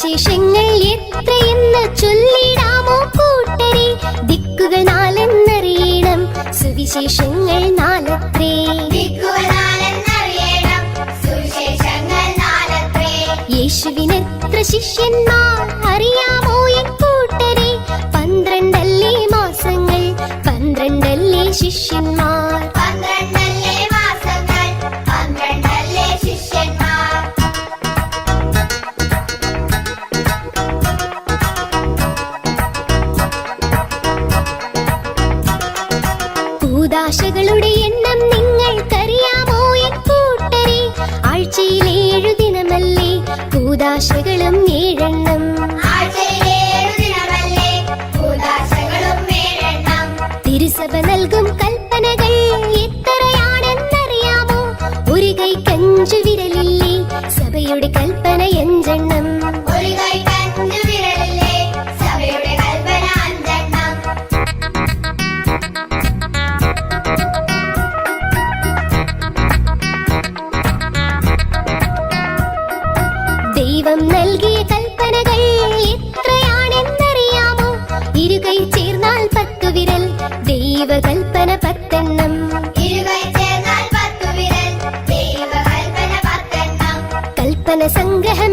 സുവിശേഷങ്ങൾ എത്രയെന്ന് ചൊല്ലിടാമോ കൂട്ടരെ? ദിക്കുകൾ നാലെന്നറിയണം, സുവിശേഷങ്ങൾ നാലത്രേ. യേശുവിനെത്ര ശിഷ്യന്മാർ അറിയാമോ എൻ കൂട്ടരെ? 12 മാസങ്ങൾ, 12 ശിഷ്യന്മാർ. കൂദാശകളുടെ എണ്ണം നിങ്ങൾക്കറിയാമോ എൻ കൂട്ടരെ? ആഴ്ചയിൽ 7 ദിനമല്ലേ, കൂദാശകളും 7 എണ്ണം. തിരുസഭ നൽകും കൽപ്പനകൾ എത്രയാണെന്നറിയാമോ? ഒരു കൈക്ക് 5 വിരലില്ലേ, സഭയുടെ കൽപ്പന 5 എണ്ണം. ദൈവം നൽകിയ കൽപ്പനകൾ എത്രയാണെന്നറിയാമോ? 2 കൈ ചേർന്നാൽ 10 വിരൽ, ദൈവകൽപ്പന 10 എണ്ണം. കൽപ്പന സംഗ്രഹം